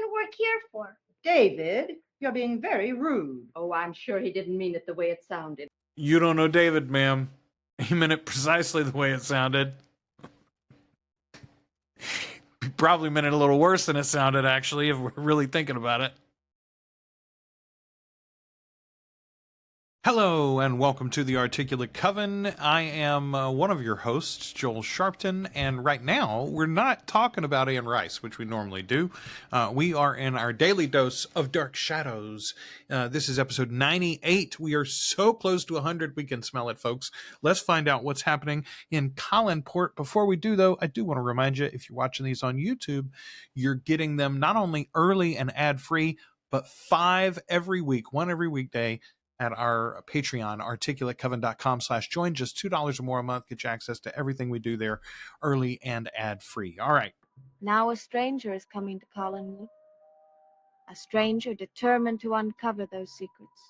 to work here for? David, you're being very rude. Oh, I'm sure he didn't mean it the way it sounded. You don't know David, ma'am. He meant it precisely the way it sounded. He probably meant it a little worse than it sounded, actually, if we're really thinking about it. Hello, and welcome to the Articulate Coven. I am one of your hosts, Joel Sharpton, and right now, we're not talking about Anne Rice, which we normally do. We are in our daily dose of Dark Shadows. This is episode 98. We are so close to 100, we can smell it, folks. Let's find out what's happening in Collinport. Before we do, though, I do want to remind you, if you're watching these on YouTube, you're getting them not only early and ad-free, but 5 every week, 1 every weekday, at our Patreon, articulatecoven.com/join. Just $2 or more a month gets you access to everything we do there, early and ad-free. All right. Now a stranger is coming to Collinwood. A stranger determined to uncover those secrets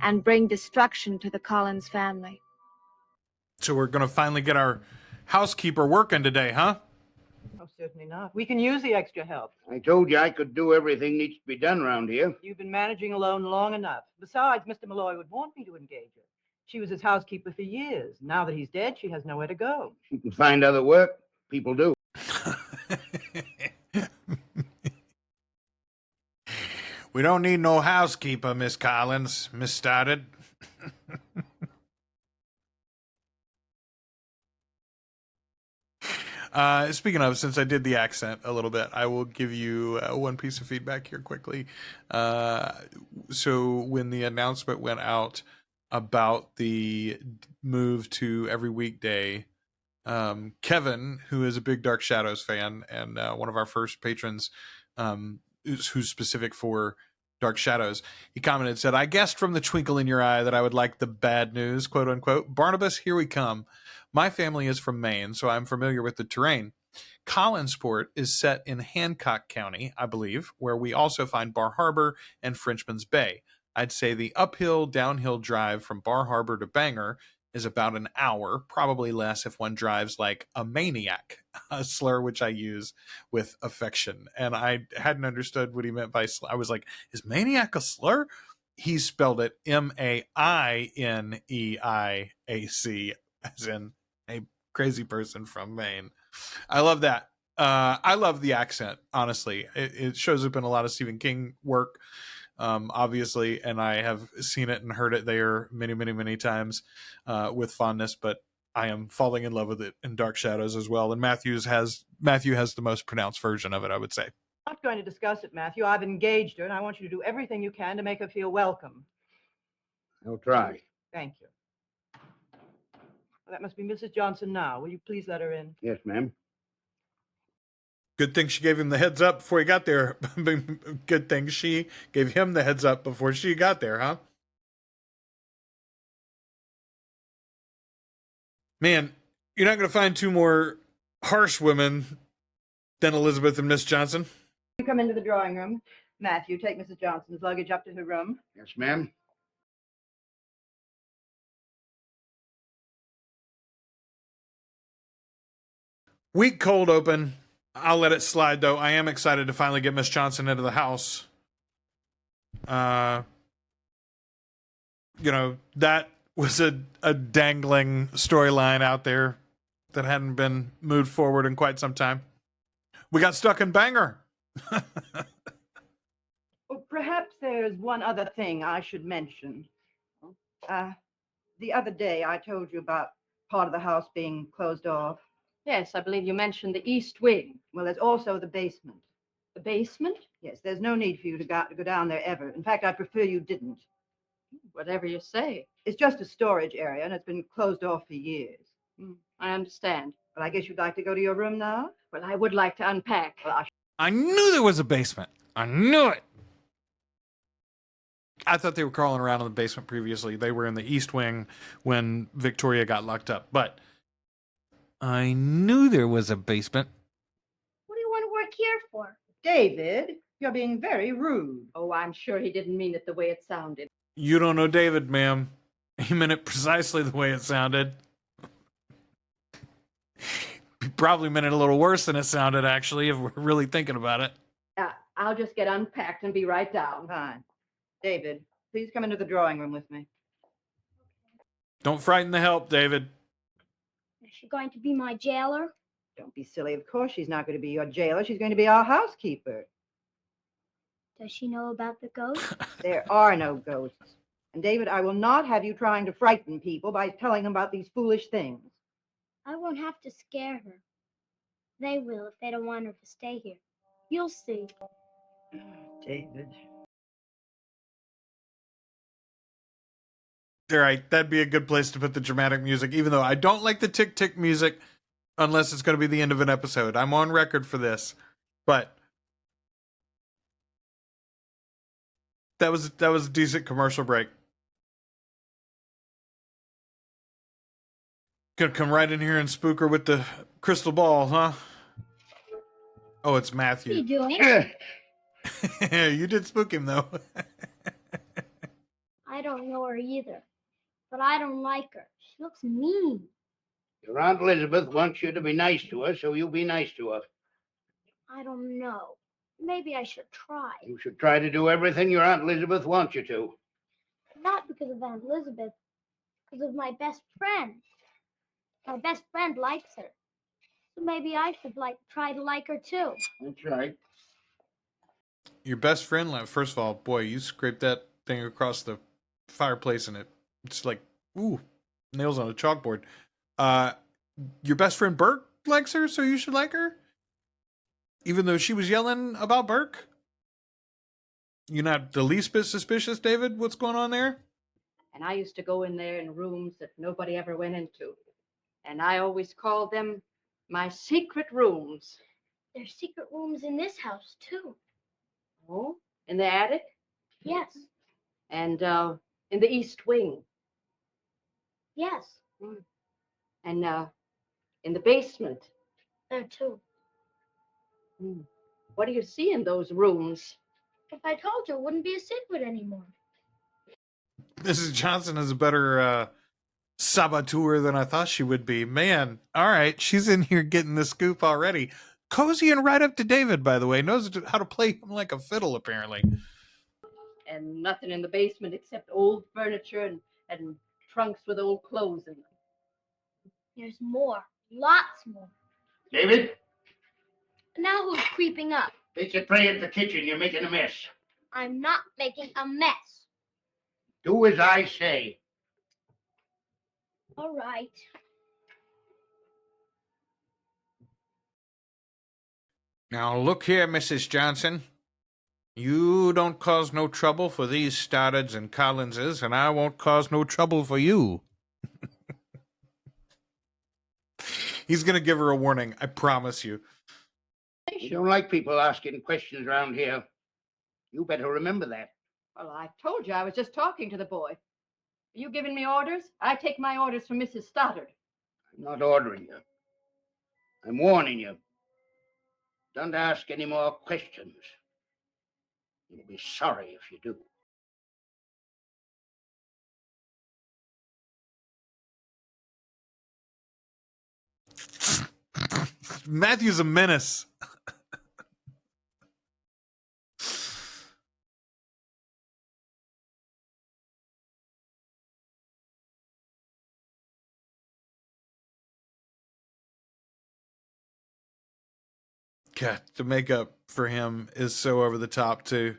and bring destruction to the Collins family. So we're going to finally get our housekeeper working today, huh? Oh, certainly not. We can use the extra help. I told you I could do everything needs to be done around here. You've been managing alone long enough. Besides, Mr. Malloy would want me to engage her. She was his housekeeper for years. Now that he's dead, she has nowhere to go. She can find other work. People do. We don't need no housekeeper, Miss Collins. Miss Started. Speaking of, since I did the accent a little bit, I will give you one piece of feedback here quickly. So when the announcement went out about the move to every weekday, Kevin, who is a big Dark Shadows fan and one of our first patrons, who's specific for Dark Shadows, he commented, said, "I guessed from the twinkle in your eye that I would like the bad news, quote unquote. Barnabas, here we come. My family is from Maine, so I'm familiar with the terrain. Collinsport is set in Hancock County, I believe, where we also find Bar Harbor and Frenchman's Bay. I'd say the uphill, downhill drive from Bar Harbor to Bangor is about an hour, probably less if one drives like a maniac, a slur which I use with affection." And I hadn't understood what he meant by slur. I was like, is maniac a slur? He spelled it M-A-I-N-E-I-A-C, as in a crazy person from Maine. I love that. I love the accent, honestly. It shows up in a lot of Stephen King work, obviously, and I have seen it and heard it there many, many, many times with fondness, but I am falling in love with it in Dark Shadows as well. And Matthew has the most pronounced version of it, I would say. I'm not going to discuss it, Matthew. I've engaged her, and I want you to do everything you can to make her feel welcome. I'll try. Thank you. Well, that must be Mrs. Johnson now. Will you please let her in? Yes, ma'am. Good thing she gave him the heads up before he got there. Good thing she gave him the heads up before she got there, huh? Man, you're not going to find 2 more harsh women than Elizabeth and Miss Johnson. You come into the drawing room. Matthew, take Mrs. Johnson's luggage up to her room. Yes, ma'am. Weak cold open. I'll let it slide, though. I am excited to finally get Miss Johnson into the house. That was a dangling storyline out there that hadn't been moved forward in quite some time. We got stuck in Bangor. Well, perhaps there's one other thing I should mention. The other day I told you about part of the house being closed off. Yes, I believe you mentioned the East Wing. Well, there's also the basement. The basement? Yes, there's no need for you to go down there ever. In fact, I prefer you didn't. Whatever you say. It's just a storage area, and it's been closed off for years. I understand. But I guess you'd like to go to your room now? Well, I would like to unpack. Well, I knew there was a basement. I knew it. I thought they were crawling around in the basement previously. They were in the East Wing when Victoria got locked up. But I knew there was a basement. What do you want to work here for? David, you're being very rude. Oh, I'm sure he didn't mean it the way it sounded. You don't know David, ma'am. He meant it precisely the way it sounded. He probably meant it a little worse than it sounded, actually, if we're really thinking about it. I'll just get unpacked and be right down. Fine. David, please come into the drawing room with me. Don't frighten the help, David. Is she going to be my jailer? Don't be silly. Of course she's not going to be your jailer. She's going to be our housekeeper. Does she know about the ghost? There are no ghosts. And David, I will not have you trying to frighten people by telling them about these foolish things. I won't have to scare her. They will if they don't want her to stay here. You'll see. David. All right, that'd be a good place to put the dramatic music, even though I don't like the tick-tick music unless it's going to be the end of an episode. I'm on record for this. But that was a decent commercial break. Gonna come right in here and spook her with the crystal ball, huh? Oh, it's What are you Matthew. doing? You did spook him, though. I don't know her either, but I don't like her. She looks mean. Your Aunt Elizabeth wants you to be nice to her, so you be nice to her. I don't know. Maybe I should try. You should try to do everything your Aunt Elizabeth wants you to. Not because of Aunt Elizabeth, because of my best friend. My best friend likes her. So maybe I should try to like her too. That's right. Your best friend, first of all, boy, you scraped that thing across the fireplace and it's like, ooh, nails on a chalkboard. Your best friend Burke likes her, so you should like her? Even though she was yelling about Burke? You're not the least bit suspicious, David? What's going on there? And I used to go in there in rooms that nobody ever went into. And I always called them my secret rooms. There's secret rooms in this house too. Oh, in the attic? Yes, And in the east wing. yes, And in the basement. there too. What do you see in those rooms? If I told you, it wouldn't be a secret anymore. Mrs. Johnson is a better saboteur than I thought she would be. Man, all right, she's in here getting the scoop already. Cozy and right up to David, by the way. Knows how to play him like a fiddle, apparently. And nothing in the basement except old furniture and trunks with old clothes in them. There's more, lots more. David, Now who's creeping up? take a tray at the kitchen. You're making a mess. I'm not making a mess. Do as I say. All right. Now, look here, Mrs. Johnson. You don't cause no trouble for these Stoddards and Collinses, and I won't cause no trouble for you. He's going to give her a warning, I promise you. You don't like people asking questions around here. You better remember that. Well, I told you I was just talking to the boy. Are you giving me orders? I take my orders from Mrs. Stoddard. I'm not ordering you. I'm warning you. Don't ask any more questions. You'll be sorry if you do. Matthew's a menace. God, the makeup for him is so over the top too.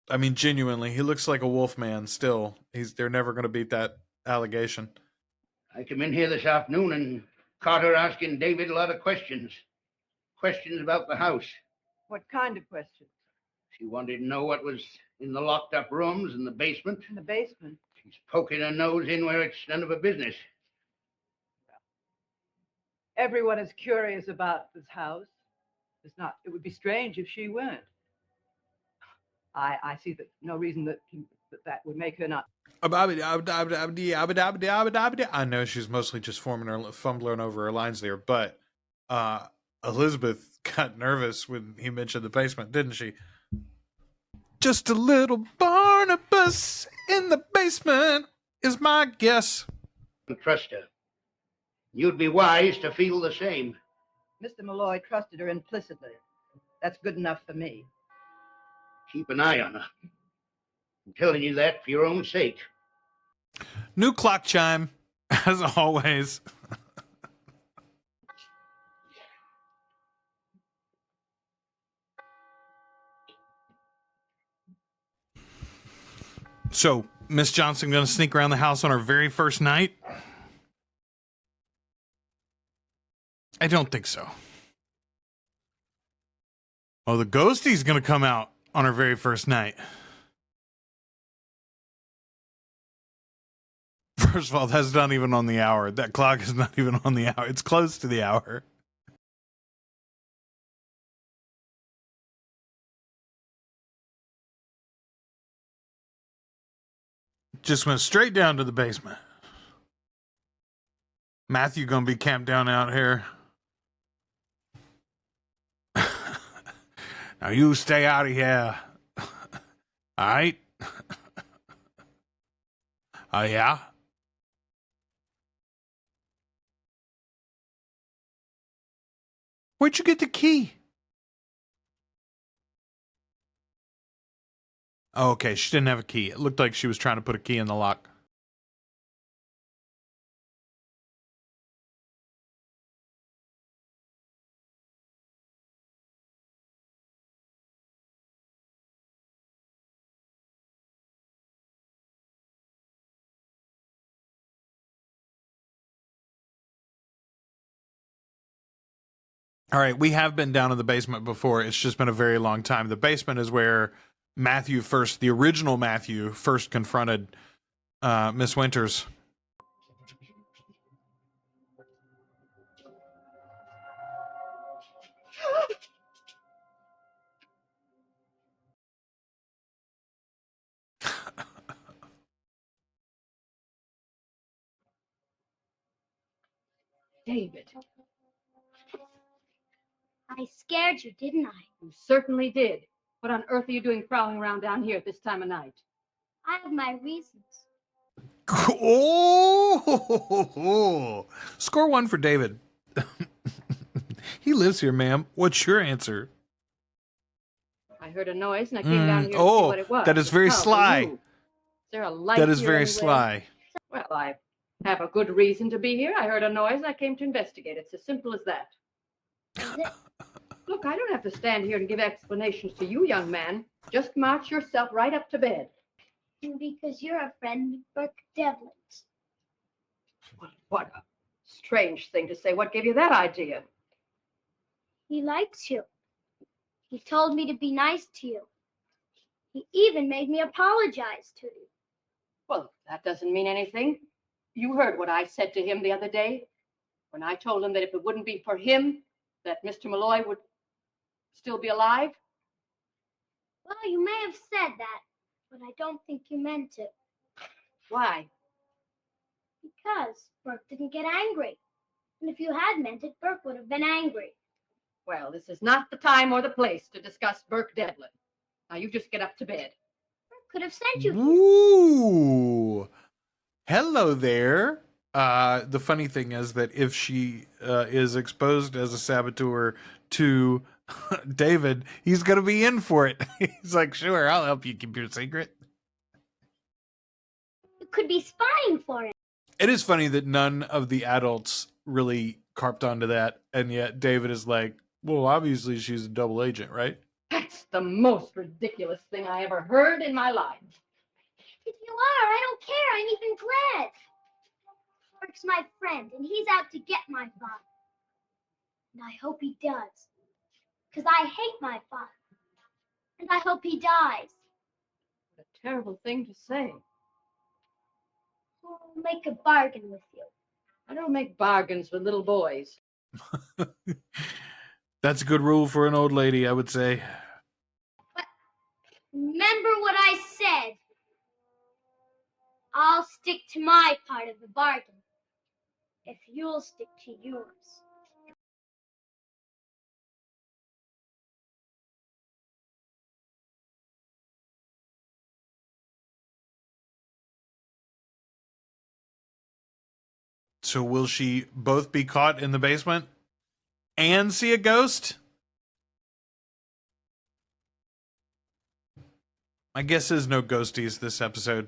I mean, genuinely, he looks like a wolf man still. They're never going to beat that allegation. I came in here this afternoon and caught her asking David a lot of questions. Questions about the house. What kind of questions? She wanted to know what was in the locked up rooms in the basement. In the basement. She's poking her nose in where it's none of her business. Everyone is curious about this house. It would be strange if she weren't. I see that no reason that would make her not. I know she's mostly just fumbling over her lines there, but Elizabeth got nervous when he mentioned the basement, didn't she? Just a little Barnabas in the basement is my guess. Don't trust her. You'd be wise to feel the same. Mr. Malloy trusted her implicitly. That's good enough for me. Keep an eye on her. I'm telling you that for your own sake. New clock chime, as always. So, Miss Johnson going to sneak around the house on her very first night? I don't think so. Oh, the ghostie's going to come out on her very first night. First of all, that's not even on the hour. That clock is not even on the hour. It's close to the hour. Just went straight down to the basement. Matthew gonna be camped down out here. Now you stay out of here. All right? Oh, yeah? Where'd you get the key? Oh, okay, she didn't have a key. It looked like she was trying to put a key in the lock. All right, we have been down in the basement before. It's just been a very long time. The basement is where the original Matthew, first confronted Miss Winters. David, I scared you, didn't I? you certainly did. What on earth are you doing prowling around down here at this time of night? I have my reasons. Oh, score one for David. He lives here, ma'am. What's your answer? I heard a noise and I came down here to see what it was. That is very sly. Is there a light That is here very anywhere? sly. Well, I have a good reason to be here. I heard a noise and I came to investigate. It's as simple as that. Is it? Look, I don't have to stand here and give explanations to you, young man. Just march yourself right up to bed. Because you're a friend of Burke Devlin's. What a strange thing to say. What gave you that idea? He likes you. He told me to be nice to you. He even made me apologize to you. Well, that doesn't mean anything. You heard what I said to him the other day when I told him that if it wouldn't be for him, that Mr. Malloy would still be alive. Well, you may have said that, but I don't think you meant it. Why? Because Burke didn't get angry. And if you had meant it, Burke would have been angry. Well, this is not the time or the place to discuss Burke Devlin. Now you just get up to bed. Burke could have sent you here. Ooh. Hello there. The funny thing is that if she is exposed as a saboteur to David, he's going to be in for it. He's like, sure, I'll help you keep your secret. You could be spying for him. It is funny that none of the adults really carped onto that, and yet David is like, well, obviously she's a double agent, right? That's the most ridiculous thing I ever heard in my life. If you are, I don't care. I'm even glad. Burke's my friend, and he's out to get my father. And I hope he does. Because I hate my father. And I hope he dies. What a terrible thing to say. I'll make a bargain with you. I don't make bargains with little boys. That's a good rule for an old lady, I would say. But remember what I said. I'll stick to my part of the bargain, if you'll stick to yours. So will she both be caught in the basement and see a ghost? My guess is no ghosties this episode.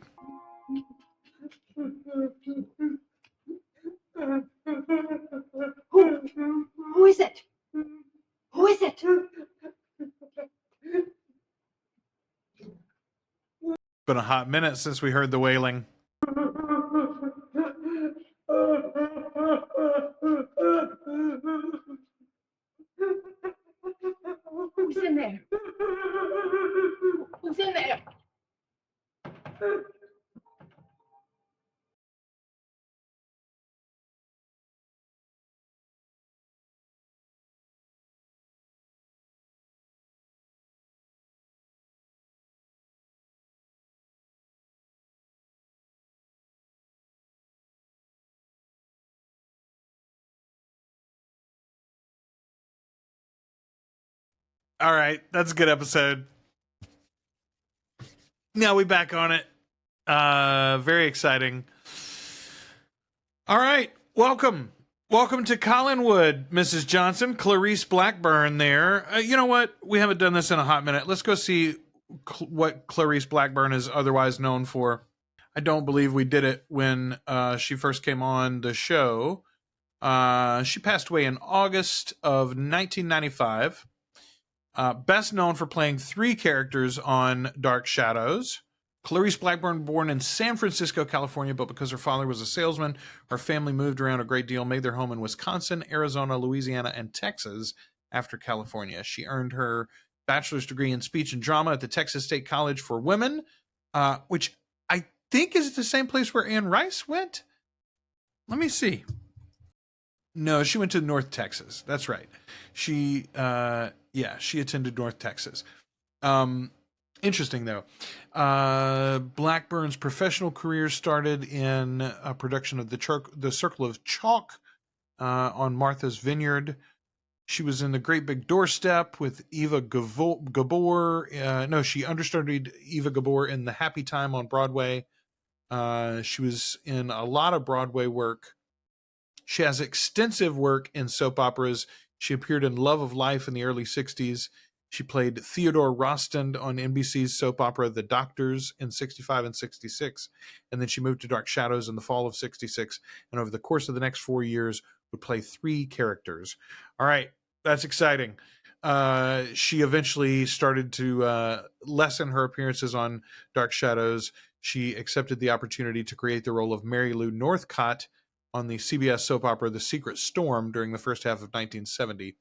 Who is it? Who is it? Been a hot minute since we heard the wailing. Who's in there? Who's in there? All right, that's a good episode. Now we back on it. Very exciting. All right, welcome to Collinwood, Mrs. Johnson. Clarice Blackburn there. You know what? We haven't done this in a hot minute. Let's go see what Clarice Blackburn is otherwise known for. I don't believe we did it when she first came on the show. She passed away in August of 1995. Best known for playing 3 characters on Dark Shadows. Clarice Blackburn, born in San Francisco, California, but because her father was a salesman, her family moved around a great deal, made their home in Wisconsin, Arizona, Louisiana, and Texas after California. She earned her bachelor's degree in speech and drama at the Texas State College for Women, which I think is the same place where Anne Rice went. Let me see. No, she went to North Texas. That's right. She attended North Texas. Interesting, though. Blackburn's professional career started in a production of The Circle of Chalk on Martha's Vineyard. She was in The Great Big Doorstep with Eva Gabor. She understudied Eva Gabor in The Happy Time on Broadway. She was in a lot of Broadway work. She has extensive work in soap operas. She appeared in Love of Life in the early 60s. She played Theodore Rostand on NBC's soap opera The Doctors in 65 and 66. And then she moved to Dark Shadows in the fall of 66. And over the course of the next 4 years would play 3 characters. All right, that's exciting. She eventually started to lessen her appearances on Dark Shadows. She accepted the opportunity to create the role of Mary Lou Northcott on the CBS soap opera The Secret Storm during the first half of 1970.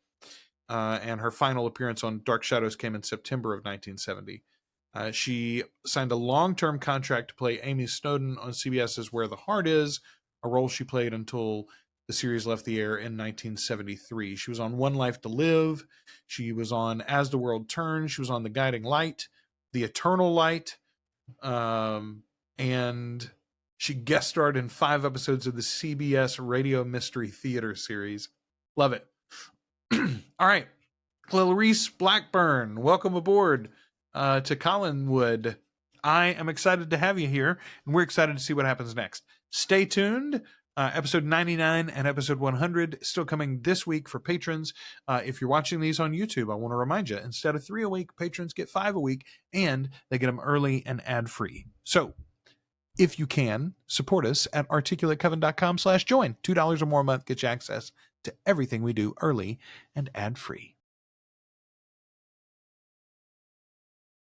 And her final appearance on Dark Shadows came in September of 1970. She signed a long-term contract to play Amy Snowden on CBS's Where the Heart Is, a role she played until the series left the air in 1973. She was on One Life to Live. She was on As the World Turns. She was on The Guiding Light, The Eternal Light, and she guest starred in 5 episodes of the CBS Radio Mystery Theater series. Love it. All right. Clarice Blackburn, welcome aboard to Collinwood. I am excited to have you here, and we're excited to see what happens next. Stay tuned. Episode 99 and episode 100 still coming this week for patrons. If you're watching these on YouTube, I want to remind you, instead of 3 a week, patrons get 5 a week, and they get them early and ad-free. So, if you can, support us at articulatecoven.com/join. $2 or more a month gets you access to everything we do early and ad-free.